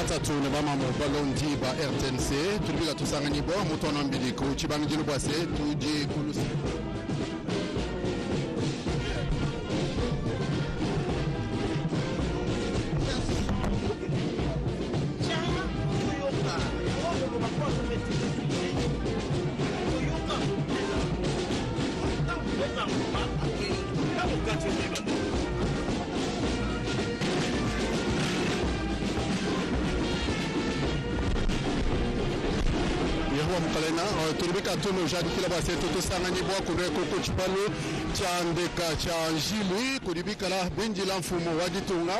batatu ne bama mo balondi ba RTNC tulibika tusangani bo mutono mbili ku chibangi jino bwase tuje kulusi Mkalena tulibika tuno jadi kila basi tutusangani bwa kureko kuchipalo cha ndeka cha njili kulibika la binji la mfumo waditunga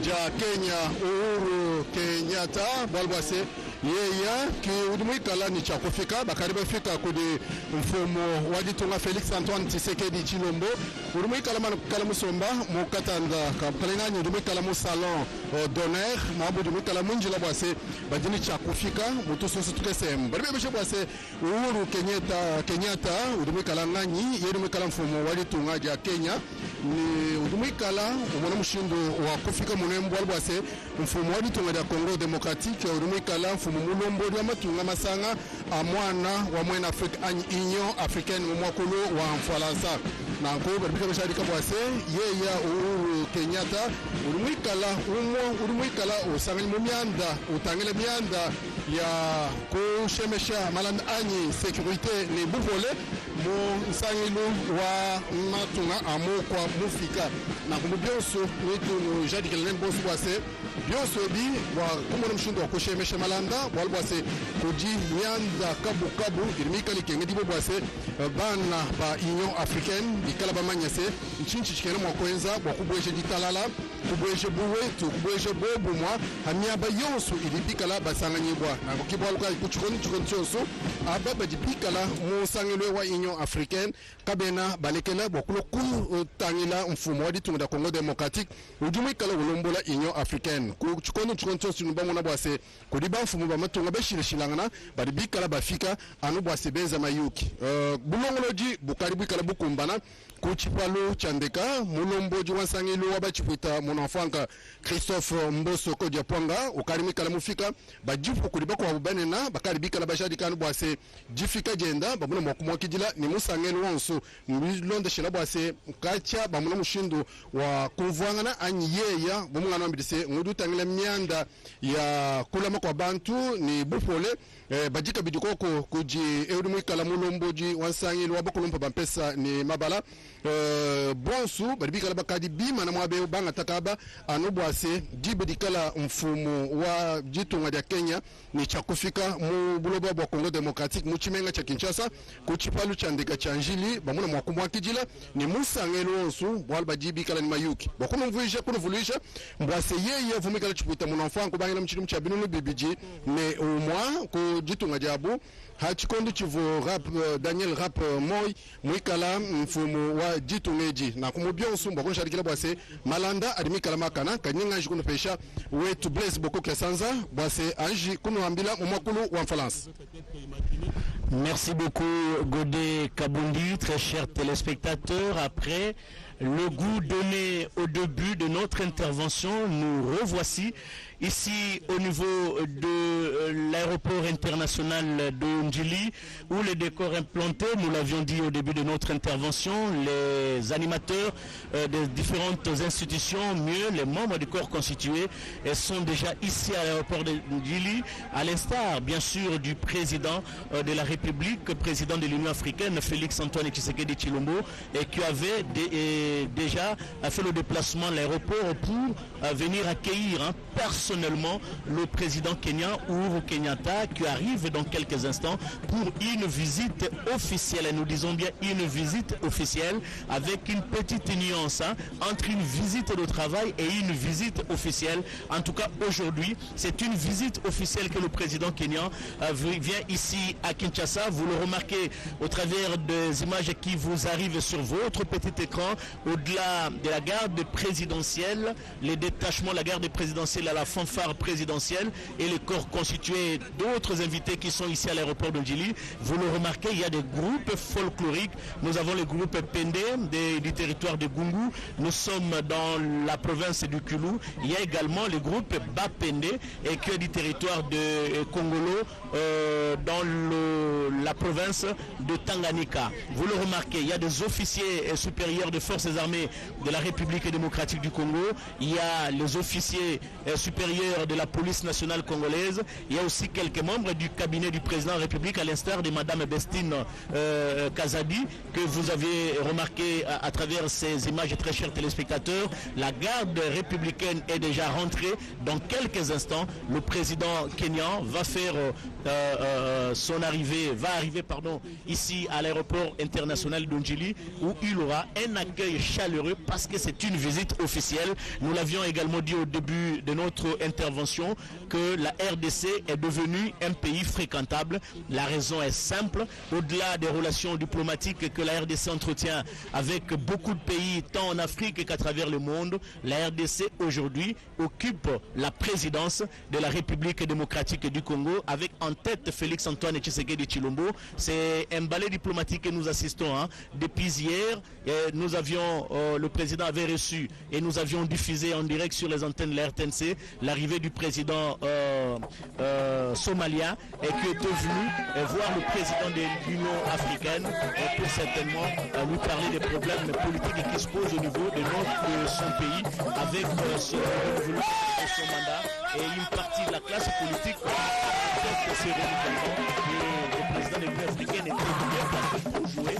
ja Kenya Uhuru Kenyatta balbase yeya ki udumikala ni cha kufika bakaribe fika kudi mfumo waditunga Felix Antoine Tshisekedi Chilombo udumikala kala musomba mukatanda kamkalena ni udumikala mu salon d'honneur mabu udumikala munjila bwase badini cha kufika mutusoso tukesem baribe bisho bwase Uhuru Kenyatta udumikala ngani yedumikala mfumo waditunga ja Kenya ni udumikala umona mushindo wa kufika munembo bwase mfumo waditunga ja Congo Democratique udumikala mfumo mulombo wa matunga masanga amwana wa mwena Afrika Union Africaine mwakulu wa Mfaransa na nko baribika bashari kabwase yeya Uhuru Kenyatta urumwikala usangani mu myanda utangile myanda ya kushemesha malanda anyi sécurité ni buvole mu nsangilu wa matunga amokwa mufika na kumubyoso nitu jadikele nembosu bwase byoso bi wa kumona mshindo wa kushemesha malanda walbwase kuji myanda kabu irimika likengedi bwase bana ba Union Africaine bikala bamanyase nchinchi chikene mwakwenza wakubweje ditalala kubweje buwetu kubweje bobu mwa hamiaba yosu ilibikala basanganyibwa na kukibwaluka kuchikoni chonso ababa dibikala musangilwe wa Union Africaine kabena balekela bokulo tangila mfumo wadi tungda Congo Democratique ujumikala ulombola Union Africaine kuchikoni chonso nubamona bwase kudiba mfumo bamatunga beshirishilangana badibikala bafika anu bwase benza mayuki bulongoloji bukaribikala bukumbana kuchipalo chandeka mulomboji wansangilu wabachipita monafanga Christophe Mboso ko Japanga ukarimikala mufika bajifu kuliba kwa bubanena bakaribikala bashadi kanu bwase jifika jenda babuna mwakumwa kijila ni musangelu wonso mbilonde shela bwase kacha bamuna mushindu wa kuvwangana anyeya bumwana mbidise ngudu tangile myanda ya kulama kwa bantu ni bufole bajika bidikoko kuji eurumikala mulomboji wansangilu wabakulumpa bampesa ni mabala bonsu baribikala bakadi bima na mwabe banga takaba anobwase jibidikala mfumo wa jitunga ya Kenya ni chakufika mu buloba bwa Congo Democratique mu chimenga cha Kinshasa kuchipalu cha ndeka cha njili bamuna mwakumwa kijila ni musangelo onsu bwalba jibikala ni mayuki bakunu mvuisha kuno vulisha mbwase yeye vumikala chipuita muna mfango bangila mchirumu cha binunu BBG ne umwa ku jitunga jabu hachikondo chivo rap Daniel Rap Moy mwikala mfumo wa jitungeji na kumubionsu mbakonu sharikila bwase malanda adimikala makana kanyinga anji kuno pesha wetu Blaise Boko Kesanza bwase anji kuno ambila mwamakulu wa Mfalansa. Merci beaucoup Godé Kabundi, très chers téléspectateurs. Après le goût donné au début de notre intervention, nous revoici ici au niveau de l'aéroport international de Ndjili où le décor implanté, nous l'avions dit au début de notre intervention, les animateurs des différentes institutions, mieux les membres du corps constitué sont déjà ici à l'aéroport de Ndjili, à l'instar bien sûr du président de la République, président de l'Union africaine, Félix Antoine Tshisekedi Chilombo, et qui avait déjà fait le déplacement à l'aéroport pour venir accueillir personnellement le président kenyan Uhuru Kenyatta qui arrive dans quelques instants pour une visite officielle, et nous disons bien une visite officielle avec une petite nuance entre une visite de travail et une visite officielle. En tout cas aujourd'hui c'est une visite officielle que le président kenyan vient ici à Kinshasa. Vous le remarquez au travers des images qui vous arrivent sur votre petit écran. au-delà de la garde présidentielle, les détachements, la garde présidentielle à la fanfare présidentielle et les corps constitués d'autres invités qui sont ici à l'aéroport de Djili. Vous le remarquez, il y a des groupes folkloriques. Nous avons le groupe Pende du territoire de Gungu. Nous sommes dans la province du Kulu. Il y a également le groupe Bapende et qui est du territoire de Congolo dans la province de Tanganyika. Vous le remarquez, il y a des officiers supérieurs des forces armées de la République démocratique du Congo. Il y a les officiers supérieurs de la police nationale congolaise. Il y a aussi quelques membres du cabinet du président de la République, à l'instar de Madame Bestine Kazadi, que vous avez remarqué à travers ces images, très chers téléspectateurs. La garde républicaine est déjà rentrée. Dans quelques instants, le président kenyan va faire arriver ici à l'aéroport international d'Ondjili, où il aura un accueil chaleureux parce que c'est une visite officielle. Nous l'avions également dit au début de notre intervention que la RDC est devenue un pays fréquentable. La raison est simple. Au-delà des relations diplomatiques que la RDC entretient avec beaucoup de pays, tant en Afrique qu'à travers le monde, la RDC aujourd'hui occupe la présidence de la République démocratique du Congo avec en tête Félix Antoine Tshisekedi Tshilombo. C'est un ballet diplomatique que nous assistons. Depuis hier, le président avait reçu et nous avions diffusé en direct sur les antennes de la RTNC l'arrivée du président somalien et qui était venu voir le président de l'Union africaine pour certainement lui parler des problèmes politiques qui se posent au niveau de son pays avec son mandat et une partie de la classe politique. Le président de l'Union africaine est très bien placé pour jouer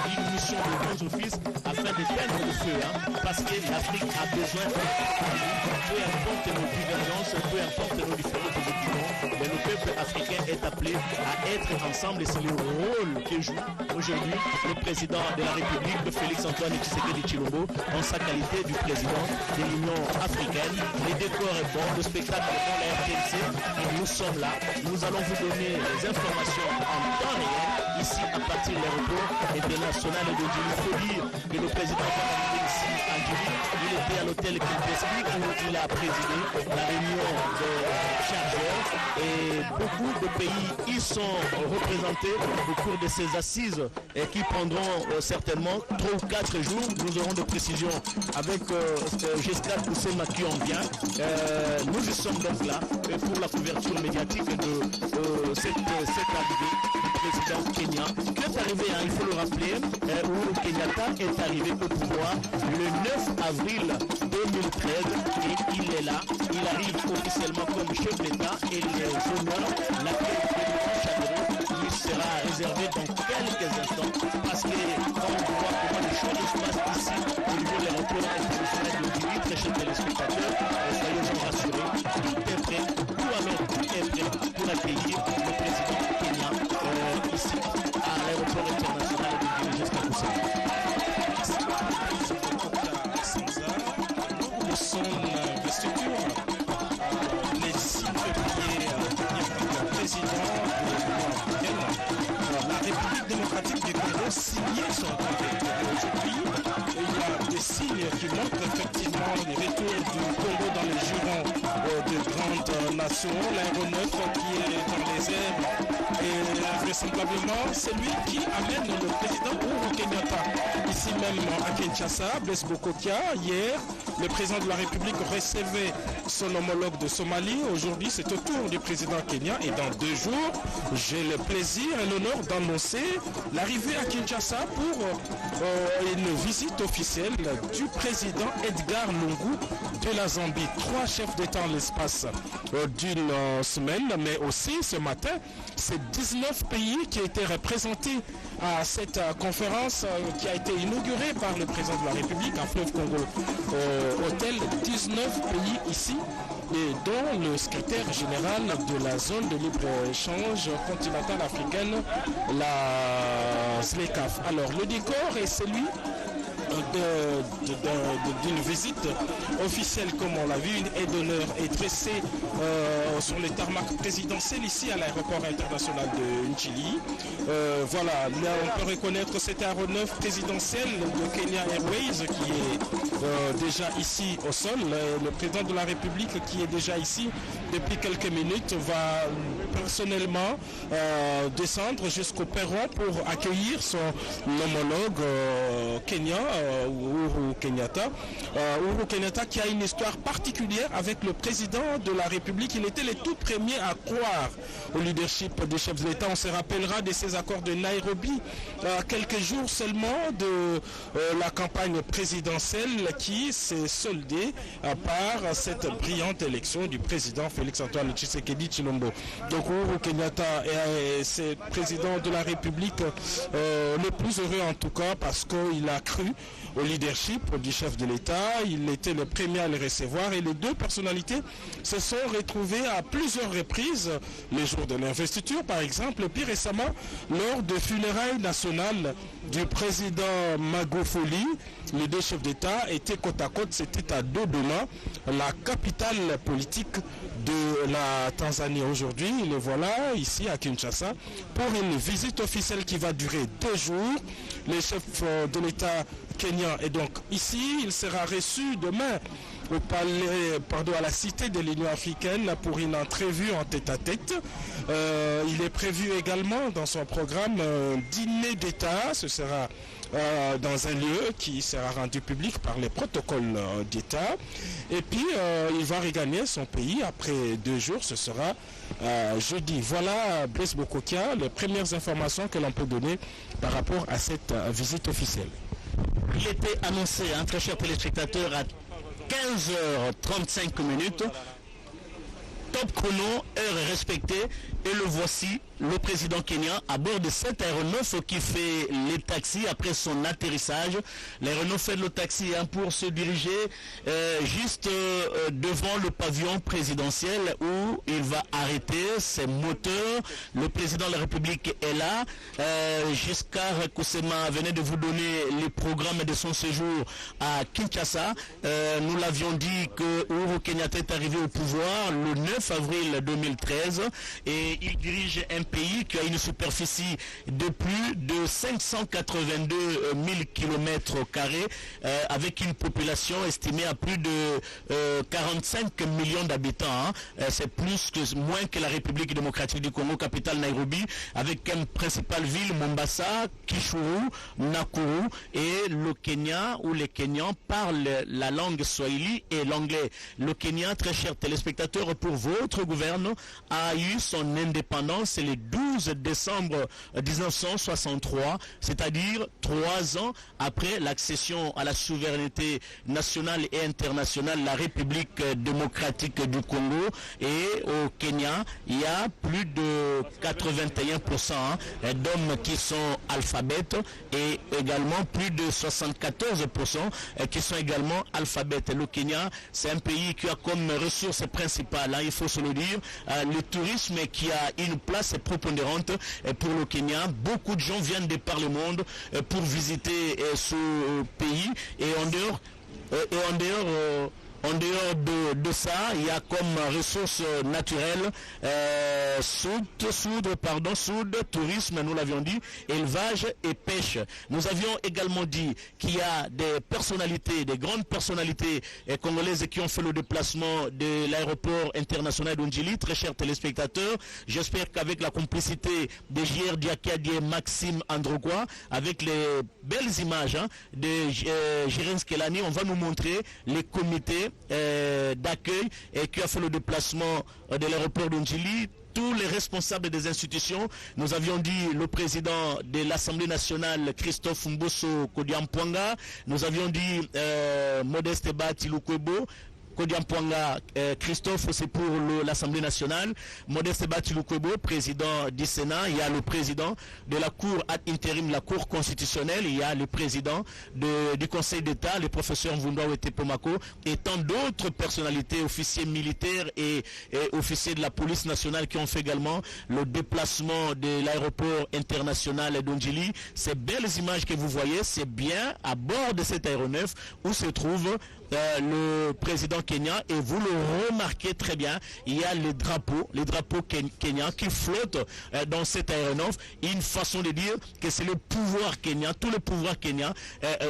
une mission de grands offices afin d'éteindre le feu, parce que l'Afrique a besoin, peu importe nos divergences, peu importe nos différentes opinions, mais le peuple africain est appelé à être ensemble et c'est le rôle que joue aujourd'hui le président de la République, Félix Antoine Tshisekedi Tshilombo, en sa qualité du président de l'Union africaine. Les décors est bon, le spectacle est bon, la RTNC, nous sommes là, nous allons vous donner les informations en temps réel ici à partir de l'aéroport international de Djili. Il faut dire que le président est arrivé ici à Djili. Il était à l'hôtel Kilpeski où il a présidé la réunion des chargeurs et beaucoup de pays y sont représentés au cours de ces assises et qui prendront certainement 3 ou 4 jours. Nous aurons des précisions avec Giscard Koussema qui en vient. Nous y sommes donc là pour la couverture médiatique de cette arrivée du président kenyan qui est arrivé, il faut le rappeler, Uhuru Kenyatta est arrivé au pouvoir le 9 avril 2013 et il est là, il arrive officiellement comme chef d'État et les honneurs, l'accueil chaleureux lui sera réservé dans quelques instants parce que quand on voit comment les choses se passent ici au niveau de l'aéroport international de Djili, très chers téléspectateurs, soyez-en rassurés, tout est prêt, tout est prêt pour accueillir le président kenyan ici à l'aéroport international de Djili jusqu'à Koussema. De son investiture, les 6 février, le président de l'Union africaine, la République démocratique du Congo signé son traité. Aujourd'hui, il y a des signes qui montrent effectivement le retour du Congo dans les jurons de grandes nations. L'aéronef qui est dans les airs et vraisemblablement c'est lui qui amène le président Uhuru Kenyatta. Ici même à Kinshasa, Blaise Bokokia, hier, le président de la République recevait son homologue de Somalie. Aujourd'hui, c'est au tour du président kenyan et dans 2 jours, j'ai le plaisir et l'honneur d'annoncer l'arrivée à Kinshasa pour une visite officielle du président Edgar Lungu de la Zambie. 3 chefs d'État en l'espace d'une semaine, mais aussi ce matin, c'est 19 pays qui étaient représentés à cette conférence qui a été inaugurée par le président de la République à Fleuve Congo Hôtel. 19 pays ici et dont le secrétaire général de la zone de libre-échange continentale africaine, la ZLECAf. Alors le décor est celui d'une visite officielle, comme on l'a vu. Une aide d'honneur est dressée sur le tarmac présidentiel ici à l'aéroport international de Njili. Voilà, là on peut reconnaître cet aéronef présidentiel de Kenya Airways qui est déjà ici au sol. Le président de la République qui est déjà ici depuis quelques minutes va personnellement descendre jusqu'au perron pour accueillir son homologue kenyan, Uhuru Kenyatta. Uhuru Kenyatta qui a une histoire particulière avec le président de la République. Il était le tout premier à croire au leadership des chefs de l'État. On se rappellera de ces accords de Nairobi, quelques jours seulement de la campagne présidentielle qui s'est soldée par cette brillante élection du président Félix-Antoine Tshisekedi Tshilombo. Donc Uhuru Kenyatta c'est président de la République le plus heureux en tout cas parce qu'il a cru au leadership du chef de l'État. Il était le premier à le recevoir et les deux personnalités se sont retrouvées à plusieurs reprises les jours de l'investiture, par exemple, puis récemment lors de funérailles nationales du président Magufuli. Les deux chefs d'État étaient côte à côte, c'était à Dodoma, la capitale politique de la Tanzanie. Aujourd'hui, les voilà ici à Kinshasa pour une visite officielle qui va durer 2 jours. Les chefs de l'État kenyan est donc ici. Il sera reçu demain au palais, à la cité de l'Union africaine pour une entrevue en tête-à-tête. Il est prévu également dans son programme un dîner d'État. Ce sera dans un lieu qui sera rendu public par les protocoles d'État. Et puis, il va regagner son pays après 2 jours. Ce sera jeudi. Voilà, Blaise Bokokia, les premières informations que l'on peut donner par rapport à cette visite officielle. Il était annoncé, très chers téléspectateurs, à 15h35. Top chrono, heure respectée, et le voici, le président kenyan, à bord de cet aéronef qui fait les taxis après son atterrissage. L'aéronef fait le taxi pour se diriger juste devant le pavillon présidentiel où il va arrêter ses moteurs. Le président de la République est là. Giscard Koussema venait de vous donner les programmes de son séjour à Kinshasa. Nous l'avions dit que Uhuru Kenyatta est arrivé au pouvoir le 9 avril 2013 et il dirige un pays qui a une superficie de plus de 582 000 km² avec une population estimée à plus de 45 millions d'habitants. C'est moins que la République démocratique du Congo, capitale Nairobi, avec comme principale ville Mombasa, Kishuru, Nakuru, et le Kenya où les Kenyans parlent la langue swahili et l'anglais. Le Kenya, très chers téléspectateurs, pour votre gouvernement, a eu son indépendance le 12 décembre 1963, c'est-à-dire 3 ans après l'accession à la souveraineté nationale et internationale de la République démocratique du Congo. Et au Kenya, il y a plus de 81% d'hommes qui sont alphabètes et également plus de 74% qui sont également alphabètes. Le Kenya, c'est un pays qui a comme ressource principale, il faut se le dire, le tourisme qui a une place prépondérante pour le Kenya. Beaucoup de gens viennent de par le monde pour visiter ce pays et en dehors de ça, il y a comme ressources naturelles soude, tourisme, nous l'avions dit, élevage et pêche. Nous avions également dit qu'il y a des personnalités, des grandes personnalités congolaises qui ont fait le déplacement de l'aéroport international d'Unjili. Très chers téléspectateurs, j'espère qu'avec la complicité de J.R. Diakadié et Maxime Androgua, avec les belles images de Jiren Skelani, on va nous montrer les comités d'accueil et qui a fait le déplacement de l'aéroport d'Unjili. Tous les responsables des institutions, nous avions dit le président de l'Assemblée nationale Christophe Mbosso Kodiampwanga, nous avions dit Modeste Bati Lukwebo, Kodiampwanga Christophe, c'est pour l'Assemblée nationale. Modeste Batiloukwebo, président du Sénat. Il y a le président de la Cour ad intérim, la Cour constitutionnelle. Il y a le président du Conseil d'État, le professeur Mvundwa Wetepomako, et tant d'autres personnalités, officiers militaires et officiers de la police nationale qui ont fait également le déplacement de l'aéroport international d'Ondjili. Ces belles images que vous voyez, c'est bien à bord de cet aéronef où se trouve le président Kenya, et vous le remarquez très bien, il y a les drapeaux kenyans qui flottent dans cet aéronef. Une façon de dire que c'est le pouvoir kenyan, tout le pouvoir kenyan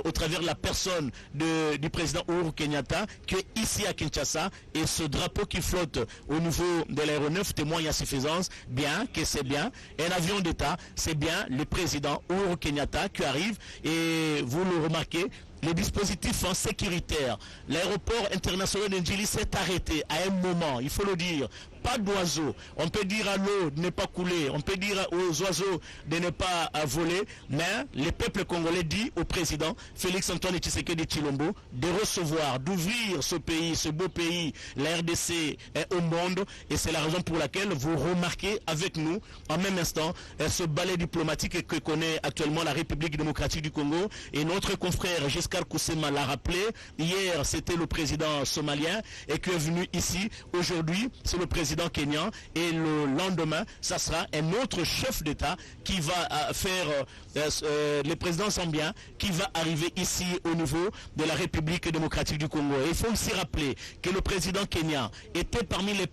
au travers de la personne du président Uhuru Kenyatta qui est ici à Kinshasa, et ce drapeau qui flotte au niveau de l'aéronef témoigne à suffisance bien que c'est bien un avion d'État, c'est bien le président Uhuru Kenyatta qui arrive, et vous le remarquez. Les dispositifs sécuritaires, l'aéroport international d'Ndjili s'est arrêté à un moment, il faut le dire. Pas d'oiseaux. On peut dire à l'eau de ne pas couler, on peut dire aux oiseaux de ne pas voler, mais le peuple congolais dit au président Félix Antoine Tshisekedi Tshilombo de recevoir, d'ouvrir ce pays, ce beau pays, la RDC au monde, et c'est la raison pour laquelle vous remarquez avec nous en même instant ce balai diplomatique que connaît actuellement la République démocratique du Congo, et notre confrère Giscard Koussema l'a rappelé, hier c'était le président somalien et qui est venu ici, aujourd'hui c'est le président kenyan, et le lendemain ça sera un autre chef d'État qui va faire le président zambien qui va arriver ici au niveau de la République démocratique du Congo. Et il faut aussi rappeler que le président kenyan était parmi les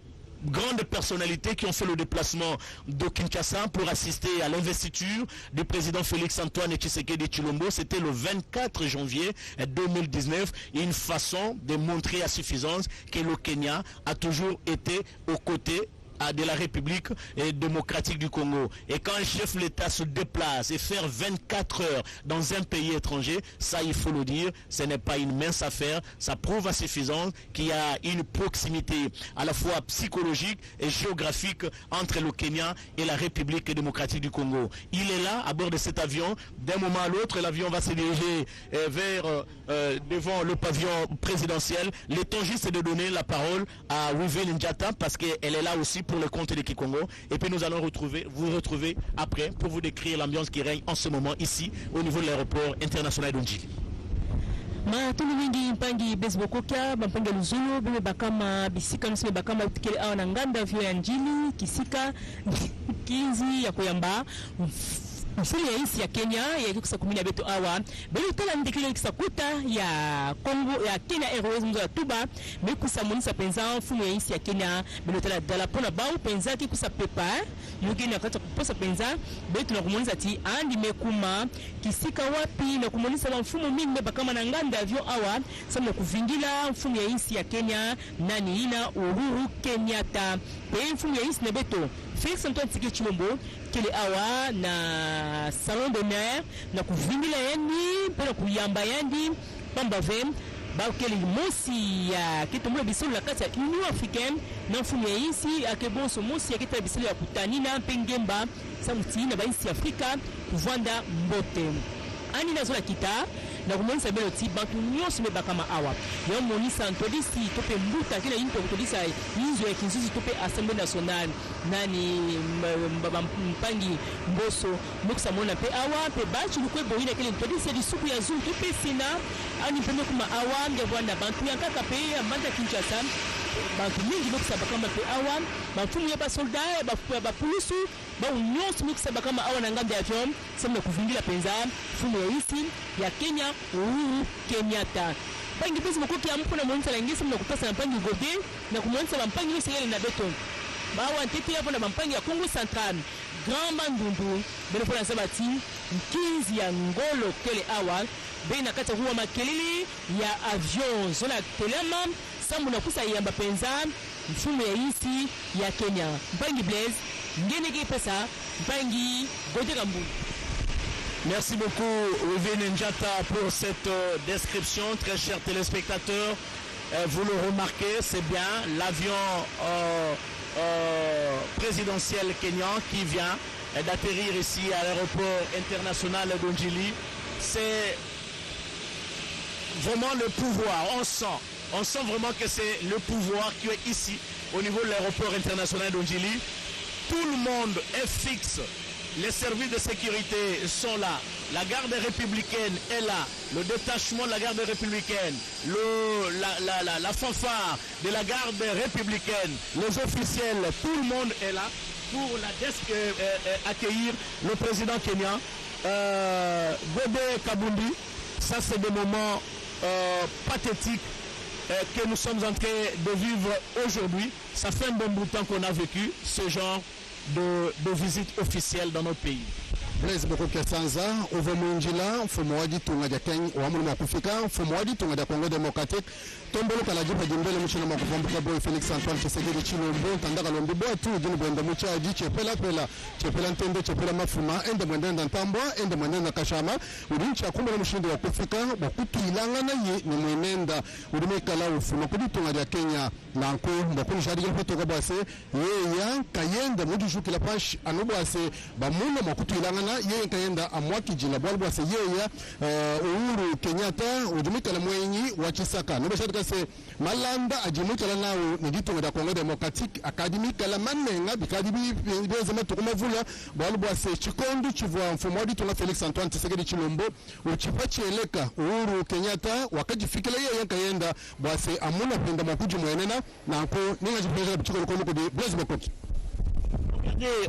grandes personnalités qui ont fait le déplacement de Kinshasa pour assister à l'investiture du président Félix Antoine Tshisekedi Tshilombo. C'était le 24 janvier 2019. Une façon de montrer à suffisance que le Kenya a toujours été aux côtés de la République démocratique du Congo. Et quand un chef de l'État se déplace et faire 24 heures dans un pays étranger, ça il faut le dire, ce n'est pas une mince affaire. Ça prouve à suffisance qu'il y a une proximité à la fois psychologique et géographique entre le Kenya et la République démocratique du Congo. Il est là à bord de cet avion. D'un moment à l'autre, l'avion va se diriger vers devant le pavillon présidentiel. Le temps juste de donner la parole à Wiven Njata parce qu'elle est là aussi pour le compte de Kikongo, et puis nous allons vous retrouver après pour vous décrire l'ambiance qui règne en ce moment ici au niveau de l'aéroport international d'Ondjili. Matulu mingi mpangi bezbokoka bampangi luzulu bebe bakama bisika nusime bakama utikele awa na nganda vyo ya Njili kisika kinzi ya kuyamba mfuli ya isi ya Kenya ya kikusa kumina beto awa beli utala ndekile kisa kuta ya Congo ya Kenya Airways mzo ya tuba beli kusa monisa penza mfumu ya isi ya Kenya beli utala dala pona bao penza kikusa pepa yugeni wakati kuposa penza beli tunakumonisa ti andi mekuma kisika wapi na kumonisa mfumu mingi bakama na nganda vyo awa samu kuvingila mfumu ya isi ya Kenya nani ina Uhuru Kenyatta pe mfumu ya isi na beto Félix Antoine Tshisekedi Tshilombo kile awa na salon d'honneur na kuvingila yani pena kuyamba yani pamba vem ba kile mosi ya kitumbo bisolo la kati ya Union Africaine na mfumu ya isi akebonso mosi ya kita bisolo ya kutanina pengemba samuti na baisi Afrika kuvanda mbote ani na zola kita na kumonisa belo ti bantu nyonso me bakama awa yo monisa antodisi tope mbuta kila into kutodisa inzo ya kinzuzi tope Assemblée nationale nani mpangi mboso muksa mona pe awa pe bachi lukwe boina kile ntodisi di suku ya zulu tope sina ani peme kuma awa ngevanda bantu yankaka pe amanda Kinshasa bantu mingi muksa bakama pe awa bantu ya ba soldat ba polisu ba nyonso muksa bakama awa na ngambe avion semna kuvingila penza fumo isi ya Kenya Uhuru Kenyatta pangi pesi mokoki ampo na monisa la ngisi mna kupesa na pangi gode na kumonisa mpangi yote yale na beton bawa ntete yapo na mpangi ya Congo Central Grand Bandundu bele pona sabati mkinzi ya ngolo kele awa bena kata huwa makelele ya avion zola telema sambu na kusa yamba penza mfumo ya isi ya Kenya mpangi Blaise ngene ke pesa mpangi gode kambu. Merci beaucoup Wiven Njata pour cette description, très chers téléspectateurs. Vous le remarquez, c'est bien l'avion présidentiel kenyan qui vient d'atterrir ici à l'aéroport international d'Ondjili. C'est vraiment le pouvoir, on sent On sent vraiment que c'est le pouvoir qui est ici, au niveau de l'aéroport international d'Ondjili. Tout le monde est fixe. Les services de sécurité sont là. La garde républicaine est là. Le détachement de la garde républicaine, la fanfare de la garde républicaine, les officiels, tout le monde est là pour accueillir le président kenyan. Godé Kabundi, ça c'est des moments pathétiques que nous sommes en train de vivre aujourd'hui. Ça fait un bon bout de temps qu'on a vécu ce genre de visite officielle dans notre pays. Blaise Bokokia Sanza, Ovomundjila, Fomwadi Tunga de Kenya, Wamuna Kufika, Fomwadi Tunga de Congo démocratique, Tombolo Kalajipa Jimbele Michel Makumbuka Boy Félix Antoine Tshisekedi Tshilombo, Tandaka Lombi Boy, tout d'une bonne Mucha dit Chepela Pela, Chepela Ntende, Chepela Mafuma, Ende Mwenda Ntambwa, Ende Mwenda Kashama, Udin Chakumba Mshindi wa Kufika, Bakutu Ilanga na ye, ni Mwenda, Udime Kala Ufuma Kudi Tunga de Kenya, Nanko, Bakuni Shadi Yopotoka Base, Yeya, Kayenda, Mudishuki La Pash, Anubase, Bamuna Makutu Ilanga yeye kaenda amwaki jina bwalbu ase yeye Uhuru Kenyatta ujumika la mwenyi wa Chisaka no bashaka se malanda ajimika la nawo niditunga da Congo Democratic Academic la manenga bikadibi bezema tukumavula bwalbu ase chikondo chivwa mfumo wadi tunga Felix Antoine Tshisekedi Tshilombo uchipache eleka Uhuru Kenyatta wakajifikila yeye kaenda bwase amuna penda makuji mwenena nanko ninga jipeja bichiko ko de Blaise Bokoki.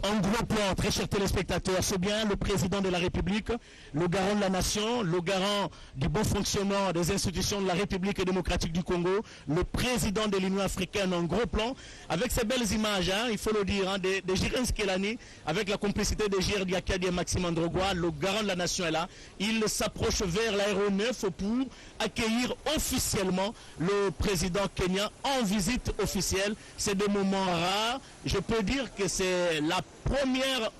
En gros plan, très chers téléspectateurs, c'est bien le président de la République, le garant de la nation, le garant du bon fonctionnement des institutions de la République démocratique du Congo, le président de l'Union africaine en gros plan, avec ces belles images, il faut le dire, de Jiren Skelani, avec la complicité de Gérard Diakadi et Maxime Androgois, le garant de la nation est là. Il s'approche vers l'aéronef pour accueillir officiellement le président kenyan en visite officielle. C'est des moments rares. Je peux dire que c'est la première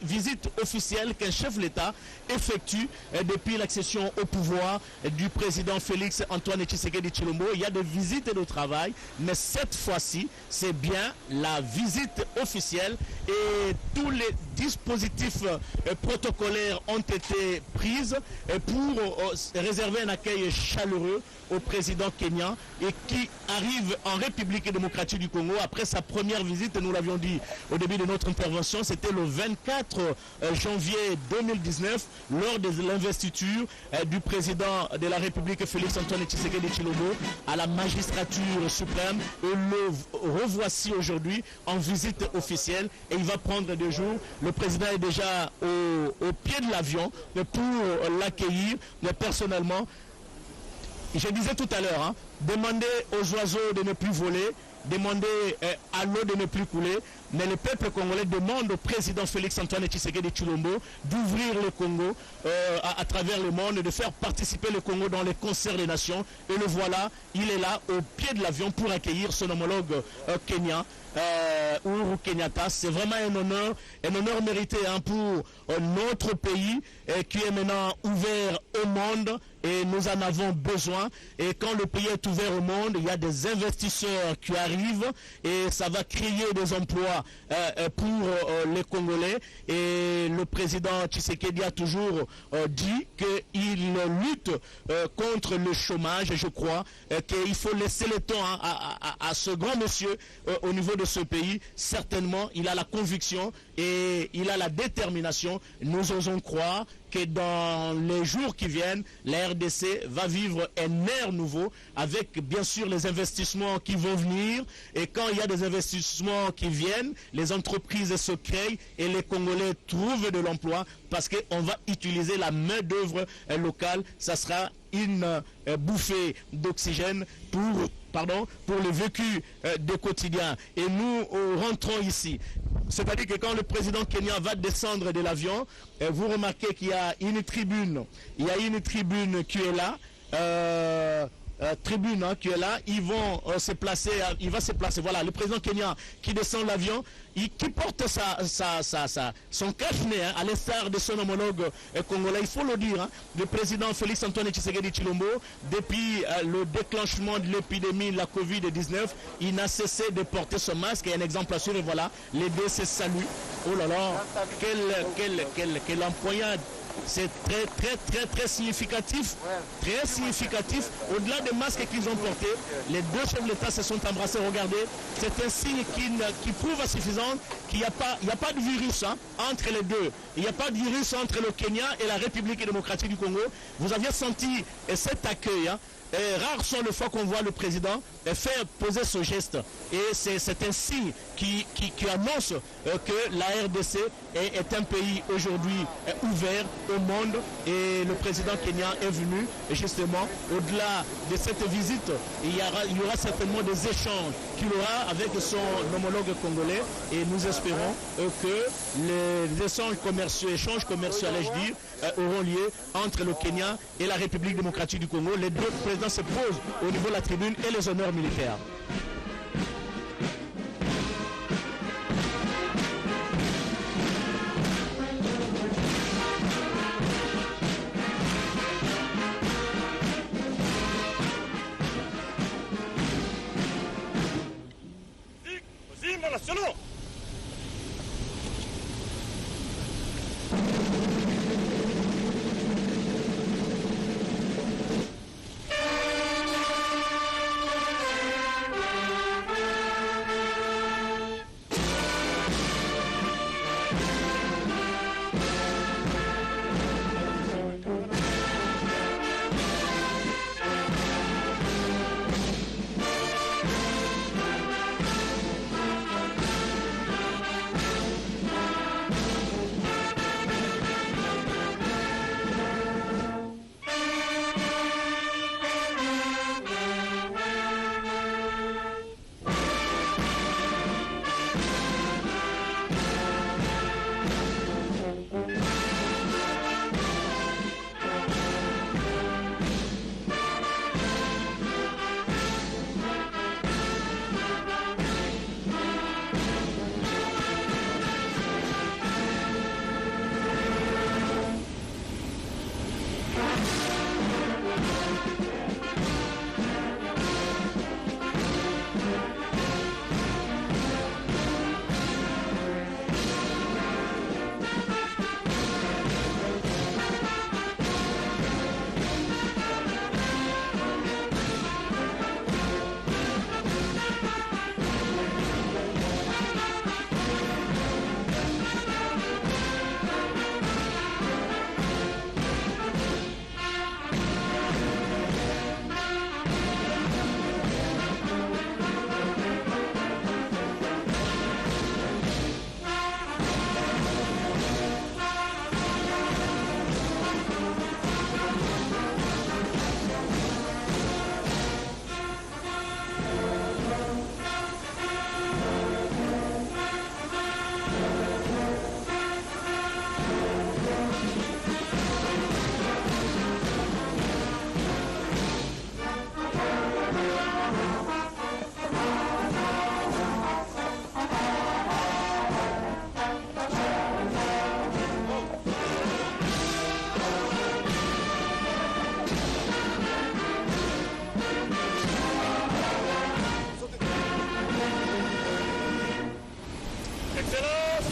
visite officielle qu'un chef d'État effectue depuis l'accession au pouvoir du président Félix Antoine Tshisekedi Tshilombo. Il y a des visites de travail, mais cette fois-ci, c'est bien la visite officielle et tous les dispositifs protocolaires ont été pris pour réserver un accueil chaleureux au président kenyan et qui arrive en République démocratique du Congo après sa première visite, nous l'avions dit au début de notre intervention, c'était le 24 janvier 2019 lors de l'investiture du président de la République Félix Antoine Tshisekedi Tshilombo à la magistrature suprême. Et le revoici aujourd'hui en visite officielle et il va prendre 2 jours. Le président est déjà au pied de l'avion pour l'accueillir. Mais personnellement, je disais tout à l'heure, demander aux oiseaux de ne plus voler, demander à l'eau de ne plus couler, mais le peuple congolais demande au président Félix Antoine Tshisekedi Tshilombo d'ouvrir le Congo à travers le monde, de faire participer le Congo dans les concerts des nations. Et le voilà, il est là au pied de l'avion pour accueillir son homologue kenyan, Uhuru Kenyatta. C'est vraiment un honneur mérité pour notre pays qui est maintenant ouvert au monde et nous en avons besoin. Et quand le pays est ouvert au monde, il y a des investisseurs qui arrivent et ça va créer des emplois pour les Congolais. Et le président Tshisekedi a toujours dit qu'il lutte contre le chômage. Et je crois qu'il faut laisser le temps à ce grand monsieur au niveau de ce pays. Certainement, il a la conviction et il a la détermination. Nous osons croire que dans les jours qui viennent, la RDC va vivre un air nouveau avec bien sûr les investissements qui vont venir. Et quand il y a des investissements qui viennent, les entreprises se créent et les Congolais trouvent de l'emploi parce qu'on va utiliser la main-d'œuvre locale. Ça sera une bouffée d'oxygène pour le vécu du quotidien. Et nous rentrons ici. C'est-à-dire que quand le président kenyan va descendre de l'avion, vous remarquez qu'il y a une tribune. Il y a une tribune qui est là. Qui est là, il va se placer, voilà, le président kenyan qui descend l'avion, qui porte son cache-nez à l'instar de son homologue congolais, il faut le dire, le président Félix Antoine Tshisekedi Tshilombo, depuis le déclenchement de l'épidémie de la Covid-19, il n'a cessé de porter ce masque, et un exemple à suivre, voilà, les deux se saluent, oh là là, quelle empoignade c'est très significatif. Très significatif. Au-delà des masques qu'ils ont portés, les deux chefs de l'État se sont embrassés. Regardez, c'est un signe qui prouve à suffisant qu'il n'y a pas de virus entre les deux. Il n'y a pas de virus entre le Kenya et la République démocratique du Congo. Vous aviez senti cet accueil. Rares sont les fois qu'on voit le président faire poser ce geste. Et c'est un signe qui annonce que la RDC est un pays aujourd'hui ouvert au monde. Et le président kenyan est venu justement au-delà de cette visite. Il y aura certainement des échanges qu'il aura avec son homologue congolais. Et nous espérons que les échanges commerciaux, allais-je dire, auront lieu entre le Kenya et la République démocratique du Congo. Les deux présidents se posent au niveau de la tribune et les honneurs militaires.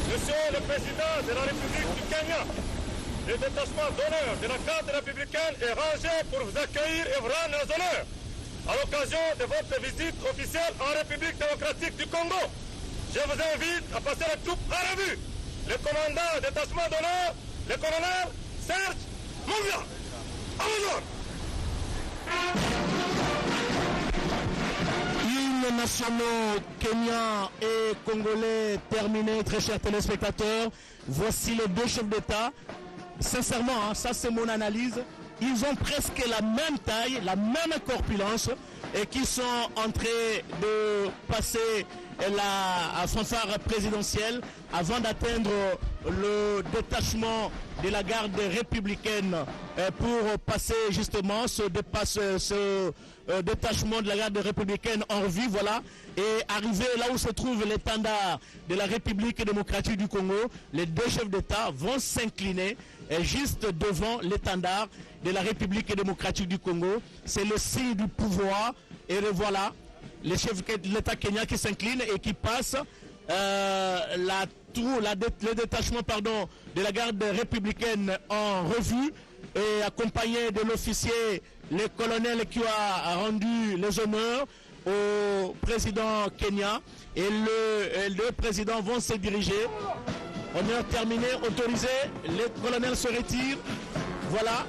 Monsieur le Président de la République du Kenya, le détachement d'honneur de la garde républicaine est rangé pour vous accueillir et vous rendre les honneurs à l'occasion de votre visite officielle en République démocratique du Congo. Je vous invite à passer la troupe en revue. Le commandant détachement d'honneur, le colonel Serge Mouya. À l'honneur. Hymnes nationaux kenyans et congolais terminés, très chers téléspectateurs. Voici les deux chefs d'État. Sincèrement, ça c'est mon analyse. Ils ont presque la même taille, la même corpulence et qui sont en train de passer la fanfare présidentielle avant d'atteindre le détachement de la garde républicaine pour passer justement ce détachement de la garde républicaine en revue, voilà, et arriver là où se trouve l'étendard de la République démocratique du Congo. Les deux chefs d'État vont s'incliner juste devant l'étendard de la République démocratique du Congo. C'est le signe du pouvoir. Et voilà, les chefs de l'État kenyan qui s'inclinent et qui passent le détachement de la garde républicaine en revue et accompagné de l'officier, le colonel qui a rendu les honneurs au président Kenya, et le président vont se diriger. Honneur terminé, autorisé, le colonel se retire, voilà,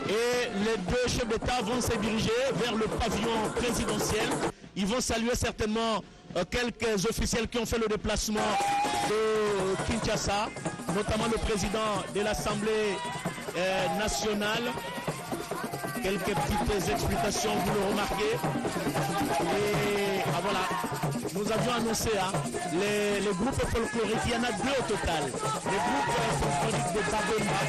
et les deux chefs d'État vont se diriger vers le pavillon présidentiel. Ils vont saluer certainement quelques officiels qui ont fait le déplacement de Kinshasa, notamment le président de l'Assemblée nationale. Quelques petites explications, vous le remarquez. Et voilà, nous avions annoncé les groupes folkloriques, il y en a deux au total. Les groupes folkloriques de Babemba,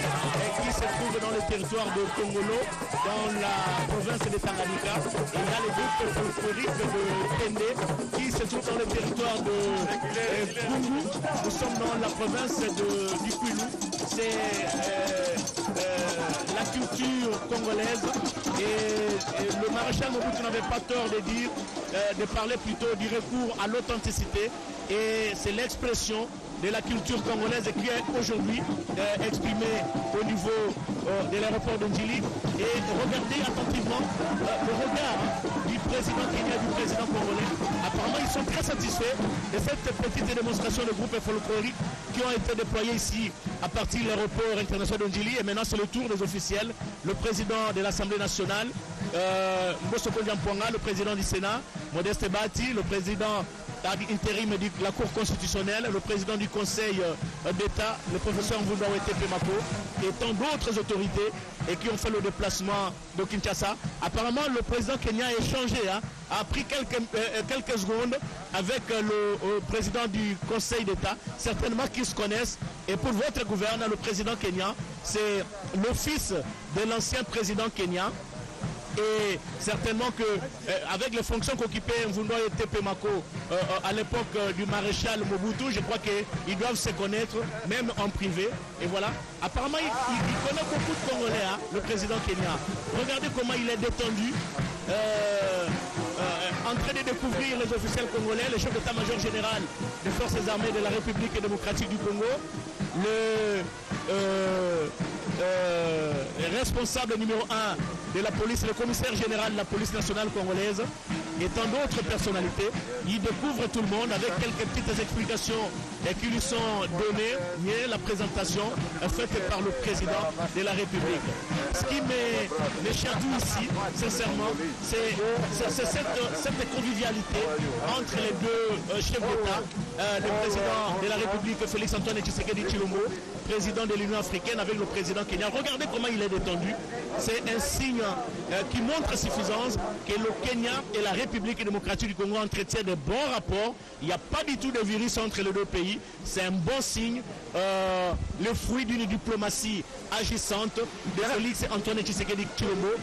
qui se trouvent dans le territoire de Kongolo, dans la province de Tanganyika. Et il y a les groupes folkloriques de Tende, qui se trouvent dans le territoire de Kungu. Nous sommes dans la province du Kwilu. C'est la culture congolaise. Et le maréchal Mobutu n'avait pas tort de parler plutôt du recours à l'authenticité. Et c'est l'expression de la culture congolaise qui est aujourd'hui exprimée au niveau de l'aéroport de Njili. Et regardez attentivement le regard du président Kenya et du président congolais. Apparemment, ils sont très satisfaits de cette petite démonstration de groupes folkloriques qui ont été déployés ici à partir de l'aéroport international de Njili. Et maintenant, c'est le tour des officiels. Le président de l'Assemblée nationale, Mbosso Kondiampouanga, le président du Sénat, Modeste Bati, le président intérim de la Cour constitutionnelle, le président du Conseil d'État, le professeur Mvundawete Pemako, et tant d'autres autorités et qui ont fait le déplacement de Kinshasa. Apparemment, le président Kenya a échangé, a pris quelques secondes avec le président du Conseil d'État, certainement qu'ils se connaissent. Et pour votre gouverneur, le président Kenya, c'est le fils de l'ancien président Kenya. Et certainement que avec les fonctions qu'occupait Mvundawete Pemako à l'époque du maréchal Mobutu, je crois qu'ils doivent se connaître même en privé. Et voilà, apparemment il connaît beaucoup de Congolais, le président Kenya. Regardez comment il est détendu, en train de découvrir les officiels congolais, le chef d'état-major général des forces armées de la République démocratique du Congo, le responsable numéro 1 de la police, le commissaire général de la police nationale congolaise et tant d'autres personnalités. Il découvre tout le monde avec quelques petites explications qui lui sont données, mais la présentation faite par le président de la République. Ce qui m'est cher ici, sincèrement, c'est cette convivialité entre les deux chefs d'État, le président de la République Félix Antoine Tshisekedi Tshilombo, président de l'Union africaine avec le président Kenya. Regardez comment il est détendu. C'est un signe qui montre suffisance que le Kenya et la République démocratique du Congo entretiennent de bons rapports. Il n'y a pas du tout de virus entre les deux pays. C'est un bon signe, le fruit d'une diplomatie agissante de Félix Antoine Tshisekedi Tshilombo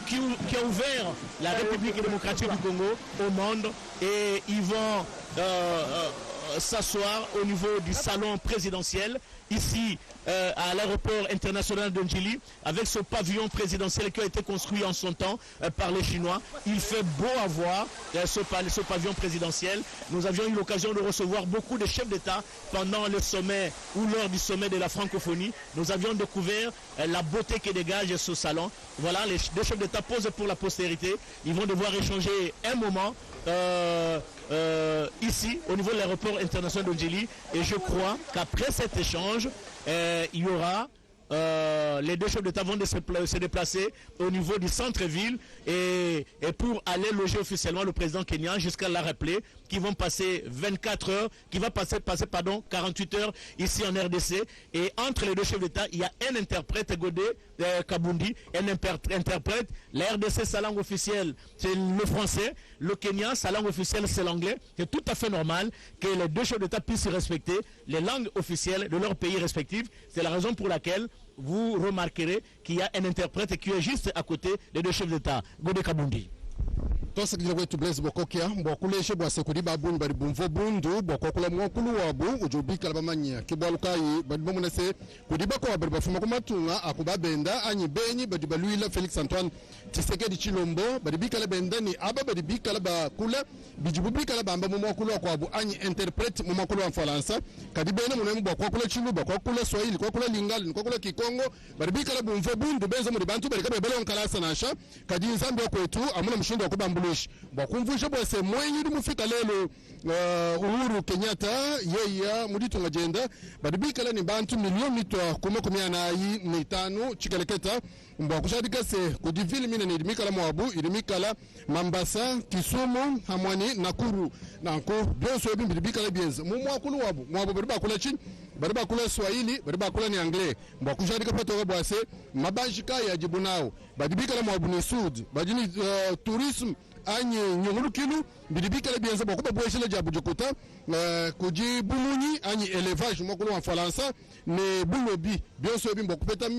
qui a ouvert la République démocratique du Congo au monde, et ils vont s'asseoir au niveau du salon présidentiel ici à l'aéroport international de Njili, avec ce pavillon présidentiel qui a été construit en son temps par les Chinois. Il fait beau à voir ce pavillon présidentiel. Nous avions eu l'occasion de recevoir beaucoup de chefs d'État pendant le sommet ou lors du sommet de la francophonie. Nous avions découvert la beauté que dégage ce salon. Voilà, les deux chefs d'État posent pour la postérité. Ils vont devoir échanger un moment ici au niveau de l'aéroport international de Njili, et je crois qu'après cet échange il y aura les deux chefs d'État vont se déplacer au niveau du centre-ville et pour aller loger officiellement le président kenyan jusqu'à la rappeler, qui vont passer 24 heures, qui va passer 48 heures ici en RDC. Et entre les deux chefs d'État, il y a un interprète, Godé Kabundi, un interprète. La RDC, sa langue officielle, c'est le français. Le Kenya, sa langue officielle, c'est l'anglais. C'est tout à fait normal que les deux chefs d'État puissent respecter les langues officielles de leurs pays respectifs. C'est la raison pour laquelle vous remarquerez qu'il y a un interprète qui est juste à côté des deux chefs d'État. Godé Kabundi. tosekile kwetu Blaise Bokokia mbokuleshe bwasekudi babuni bali bumvo bundu bokokula mwokulu wabu ujubika bamanya kibwalukai bali bomunese kudiba ko bali bafuma kumatunga akubabenda anyi benyi bali baluila Felix Antoine Tshisekedi Chilombo bali bikala bendani aba bali bikala bakula bijibubika la bamba mwokulu kwabu anyi interprete mwokulu wa Faransa kadibena munemu bokokula Chiluba kokula Swahili kokula Lingala kokula Kikongo bali bikala bumvo bundu benza muri bantu bali kabele onkalasa nasha kadi nzambe kwetu amuna mshindo kubambulushi bakumvusha bwase mwenye mufika lelo Uhuru Kenyatta yeya muditunga agenda badibikala ni bantu milioni to kuma kumiana yi mitano chikaleketa mbakushadika se kudivili mina ni dimikala mwabu idimikala Mambasa Kisumu Hamwani Nakuru nanko bionso ebi bidibikala bienza mumwakulu wabu mwabu badibakula chini badibakula Swahili badibakula ni Anglais mbakushadika pato bwase mabanjika ya jibunao badibikala mwabu ni sud badini tourism anyi nyongulukilu bidibika lebienza bokuba bweshele jabu jukuta kujibumunyi anyi élevage mokulu wa Faransa ne bulobi bionso ebi mbokupeta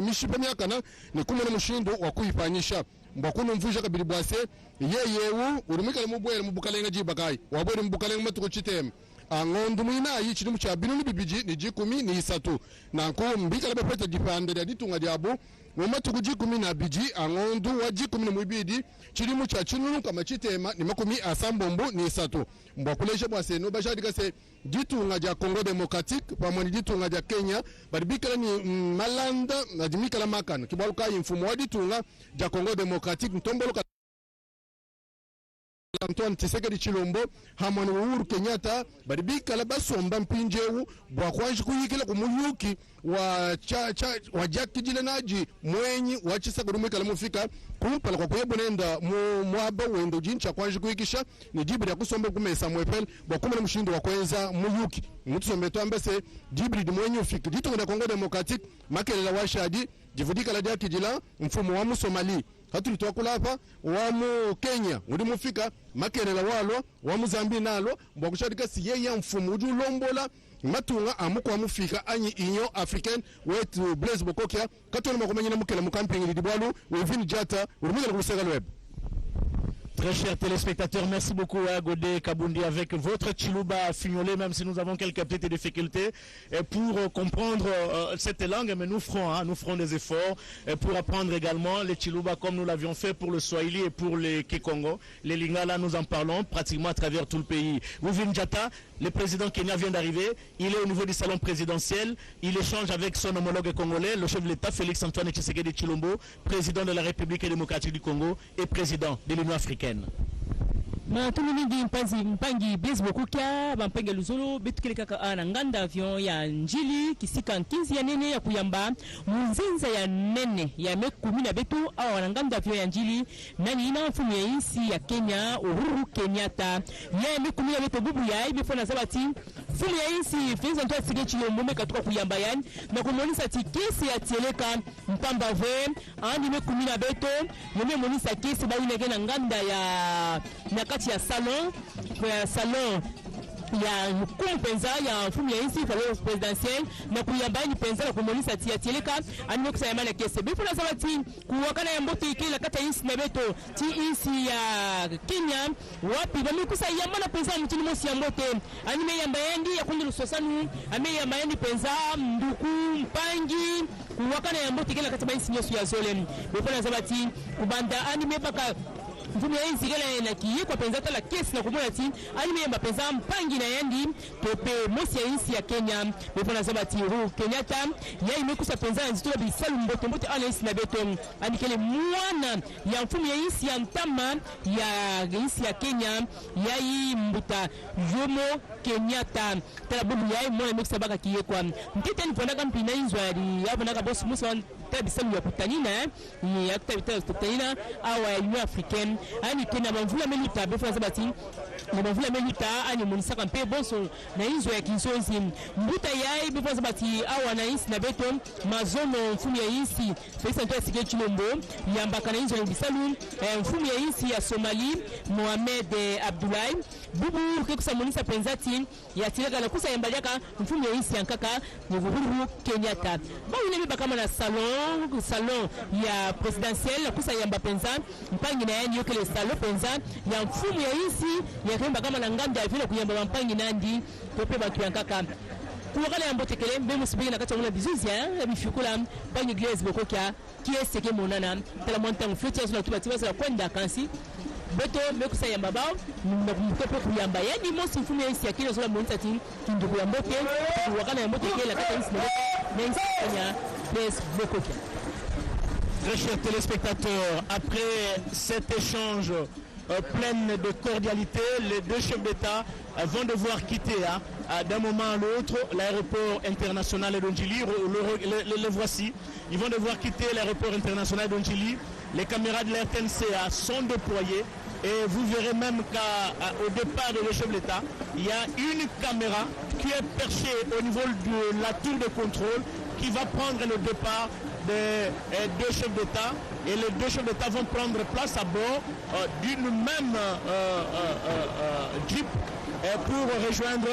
mishipa myakana ne kumene mushindo wa kuipanyisha mbokunu mvusha kabili bwase yeyewu urumika mubwele mubukalenga jibakai wabwele mubukalenga matuko chitem angondu mwina yi chirimu cha binuni bibiji ni jikumi ni isatu nanko mbika lebe peta dipande ya ditunga diabu Mumatu kujikumi na biji angondu wajikumi na mwibidi chirimu cha chinunu kama chitema ni makumi asambombu ni isatu mbakuleshe bwase no bashadika se ditunga ja Congo Democratique pamwani ditunga ja Kenya baribikala ni malanda na dimikala makana kibaluka mfumo wa ditunga ja Congo Democratique mtombolo Antoine Tshisekedi Chilombo hamwani Uhuru Kenyatta baribikala basomba mpinjewu bwakwanji kuyikila kumuyuki wa jakijile naji mwenyi wachisaka rumikala mufika kumpala kwa kuyebonenda mwaba wendo jincha kwanji kuyikisha ni jibri ya kusomba kumesa mwepel bwakumana mshindo wa kwenza muyuki mutusombe tuambese jibri di mwenyi ufika jitu kuna Congo Democratique makelela washadi jivudika la jakijila mfumo wa Somali hatu litokula hapa wa mu Kenya udi mufika makerela walo wa Mozambique nalo mbakushadika siyeya mfumo ujulombola matunga amuko amufika anyi inyo African wetu Blaise Bokokia katona makomanya mukela mukamping lidibwalu wevini jata urumika kusega web. Très chers téléspectateurs, merci beaucoup à Godé Kabundi avec votre Chiluba Fignolé, même si nous avons quelques petites difficultés pour comprendre cette langue, mais nous ferons des efforts pour apprendre également les Chiluba comme nous l'avions fait pour le Swahili et pour les Kikongo. Les Lingala, nous en parlons pratiquement à travers tout le pays. Wivin Jata, le président Kenya vient d'arriver, il est au niveau du salon présidentiel, il échange avec son homologue congolais, le chef de l'État Félix Antoine Tshisekedi Chilombo, président de la République démocratique du Congo et président de l'Union africaine. Matumi mingi mpangi Blaise Bokokia bampenge luzolo betukele kaka ana nganda avion ya njili kisika nkinzi ya nene ya kuyamba munzinza ya nene ya mekumi na betu awa nganda avion ya njili nani ina mfumu ya insi ya Kenya Uhuru Kenyatta ya mekumi na betu bubu ya ibe fona sabati mfumu ya insi Felix Antoine Tshisekedi Chilombo mekatuka kuyamba yani na kumonisa tikesi ya tieleka mpamba ve andi mekumi na betu yome monisa kesi bawine gena nganda ya nakati ya salon ya mkumpenza ya mfumu ya insi falo presidentiel na kuyamba ni penza na kumonisa tieleka animo kusayama na kesi bifu na sabati kuwakana ya mbote ikila kata insi na beto ti insi ya Kenya wapi bamikusa yamba na penza mtini mosi ya mbote anime yamba yendi ya kundi lusosanu ame yamba yendi penza mduku mpangi kuwakana ya mbote ikila kata insi nyosu ya zolem bifu na sabati kubanda anime baka mfumu ya insi gala na kiye kwa penza tala kesi na kumona ti anime yamba penza mpangi na yendi tope mosi ya insi ya Kenya bifu na sabati Uhuru Kenyatta ya imekusa penza nzito bisalu mbote ana insi na beto anikele mwana ya mfumu ya insi ya ntama ya insi ya Kenya ya hii mbuta Jomo Kenyatta tala bubu ya mwana imekusa baka kiye kwa mtete ni pona kampina inzwa ya bonaka boss musa tabisalu ya kutanina ya kutanina awa Union Africaine ani Kenya mvula meluta befu sabati na mvula meluta ani munisaka mpe bonso na inzo ya kinsozi mbuta yai befu sabati awa na insi na beto mazono mfumu ya insi Felix Antoine Tshisekedi Chilombo yambaka na inzo ya bisalu mfumu ya insi ya Somali Mohamed Abdullahi bubu kekusa monisa penzati ya tilega na kusa yambaliaka mfumu ya insi ya nkaka Uhuru Kenyatta bawine beba kama na salon salon ya présidentiel kusa yamba penza mpangi na yani yoke le salon penza ya mfumu ya isi ya kemba kama na nganda vile kuyamba mpangi nandi tope batu yankaka kuwakala ya mbote kele mbemu sibigi na kati ya bizuzia ya bifukula mpangi Glaise Bokokia kie seke monana tala montangu futia zuna tubatiwa zila kwenda kansi beto mekusa yamba bao mkopo kuyamba yani mosi mfumu ya isi ya kile zula monita ti kindugu ya mbote kuwakala ya mbote kele kata isi na isi kanya Glaise Bokokia. Très chers téléspectateurs, après cet échange plein de cordialité, les deux chefs d'État vont devoir quitter d'un moment à l'autre l'aéroport international d'Ondjili. Le voici. Ils vont devoir quitter l'aéroport international d'Ondjili. Les caméras de l'RTNC sont déployées et vous verrez même qu'au départ de le chef d'État, il y a une caméra qui est perchée au niveau de la tour de contrôle qui va prendre le départ des deux chefs d'État, et les deux chefs d'État vont prendre place à bord d'une même jeep pour rejoindre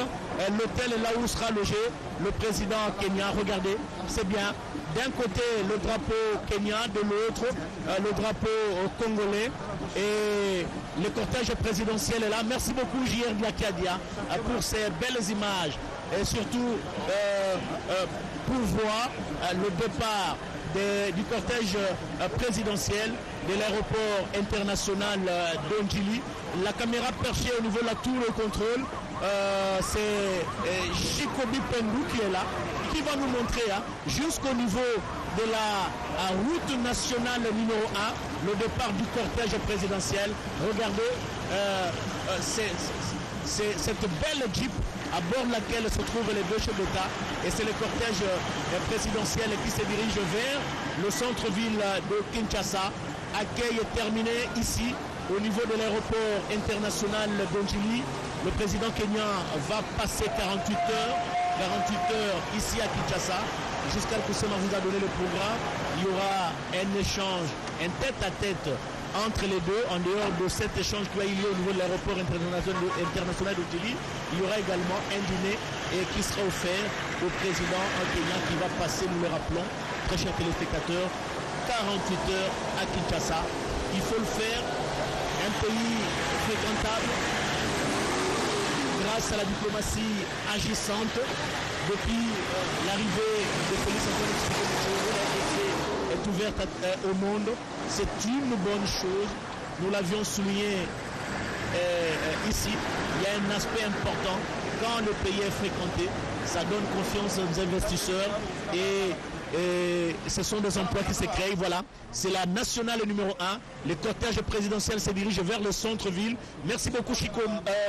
l'hôtel là où sera logé le président Kenya. Regardez, c'est bien. D'un côté le drapeau Kenya, de l'autre le drapeau congolais, et le cortège présidentiel est là. Merci beaucoup J.R. Diakadia pour ces belles images et surtout pour voir le départ du cortège présidentiel de l'aéroport international d'Ondjili. La caméra perchée au niveau de la tour de contrôle, c'est Chikobi Pendou qui est là, qui va nous montrer jusqu'au niveau de la route nationale numéro 1, le départ du cortège présidentiel. Regardez, c'est cette belle jeep à bord de laquelle se trouvent les deux chefs d'État, et c'est le cortège présidentiel qui se dirige vers le centre-ville de Kinshasa. Accueil est terminé ici au niveau de l'aéroport international d'Ondjili. Le président kenyan va passer 48 heures ici à Kinshasa. Jusqu'à ce que Sema vous a donné le programme, il y aura un échange, un tête-à-tête entre les deux. En dehors de cet échange qui va y avoir au niveau de l'aéroport international d'Ondjili, il y aura également un dîner qui sera offert au président kenyan qui va passer, nous le rappelons, très chers téléspectateurs, 48 heures à Kinshasa. Il faut le faire, un pays fréquentable grâce à la diplomatie agissante. Depuis l'arrivée de Félix Antoine Tshisekedi, la RDC est ouverte au monde. C'est une bonne chose. Nous l'avions souligné ici. Il y a un aspect important. Quand le pays est fréquenté, ça donne confiance aux investisseurs et ce sont des emplois qui se créent. Voilà, c'est la nationale numéro 1. Le cortège présidentiel se dirige vers le centre-ville. Merci beaucoup Chiko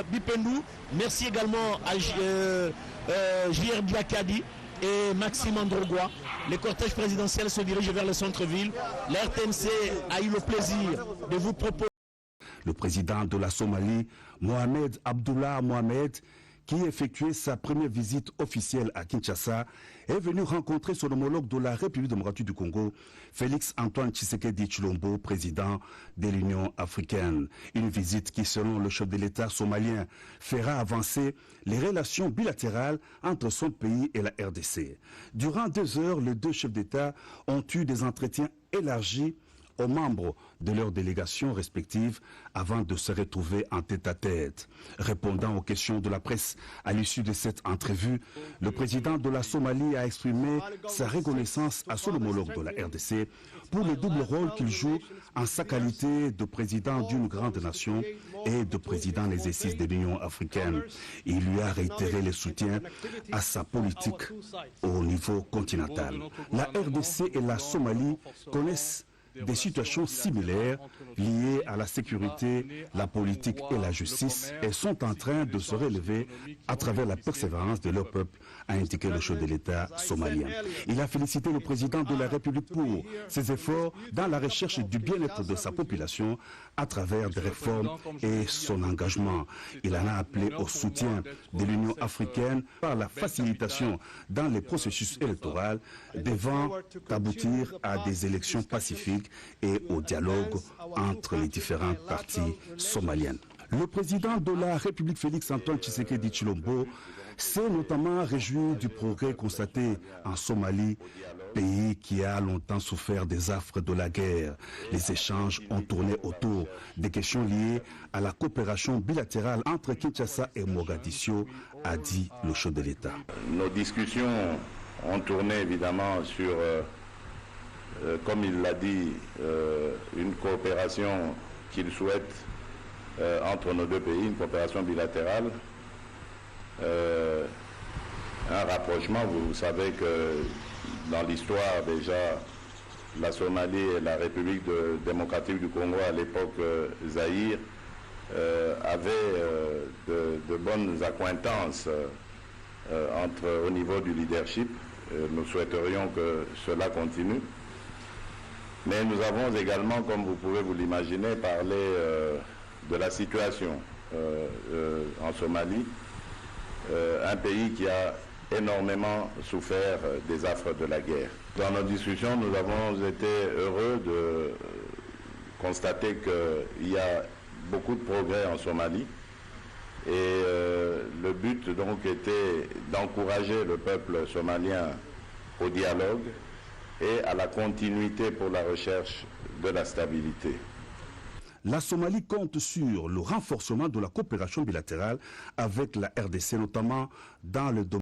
Bipendou. Merci également à J.R. Diakadi et Maxime Androgois. Le cortège présidentiel se dirige vers le centre-ville. La RTNC a eu le plaisir de vous proposer. Le président de la Somalie, Mohamed Abdullah Mohamed, qui effectuait sa première visite officielle à Kinshasa, est venu rencontrer son homologue de la République démocratique du Congo, Félix Antoine Tshisekedi Tshilombo, président de l'Union africaine. Une visite qui, selon le chef de l'État somalien, fera avancer les relations bilatérales entre son pays et la RDC. Durant 2 heures, les deux chefs d'État ont eu des entretiens élargis aux membres de leurs délégations respectives avant de se retrouver en tête-à-tête. Répondant aux questions de la presse à l'issue de cette entrevue, le président de la Somalie a exprimé sa reconnaissance à son homologue de la RDC pour le double rôle qu'il joue en sa qualité de président d'une grande nation et de président en exercice de l'Union africaine. Il lui a réitéré le soutien à sa politique au niveau continental. La RDC et la Somalie connaissent des situations similaires liées à la sécurité, la politique et la justice et sont en train de se relever à travers la persévérance de leur peuple, a indiqué le chef de l'État somalien. Il a félicité le président de la République pour ses efforts dans la recherche du bien-être de sa population à travers des réformes et son engagement. Il en a appelé au soutien de l'Union africaine par la facilitation dans les processus électoraux devant aboutir à des élections pacifiques et au dialogue entre les différentes parties somaliennes. Le président de la République, Félix Antoine Tshisekedi Tshilombo, s'est notamment réjoui du progrès constaté en Somalie, pays qui a longtemps souffert des affres de la guerre. Les échanges ont tourné autour des questions liées à la coopération bilatérale entre Kinshasa et Mogadiscio, a dit le chef de l'État. Nos discussions ont tourné évidemment sur, comme il l'a dit, une coopération qu'il souhaite entre nos deux pays, une coopération bilatérale, un rapprochement. Vous savez que dans l'histoire déjà, la Somalie et la République démocratique du Congo, à l'époque Zaïre, avaient de bonnes accointances au niveau du leadership. Nous souhaiterions que cela continue. Mais nous avons également, comme vous pouvez vous l'imaginer, parlé de la situation en Somalie, un pays qui a énormément souffert des affres de la guerre. Dans nos discussions, nous avons été heureux de constater qu'il y a beaucoup de progrès en Somalie et le but donc était d'encourager le peuple somalien au dialogue et à la continuité pour la recherche de la stabilité. La Somalie compte sur le renforcement de la coopération bilatérale avec la RDC, notamment dans le domaine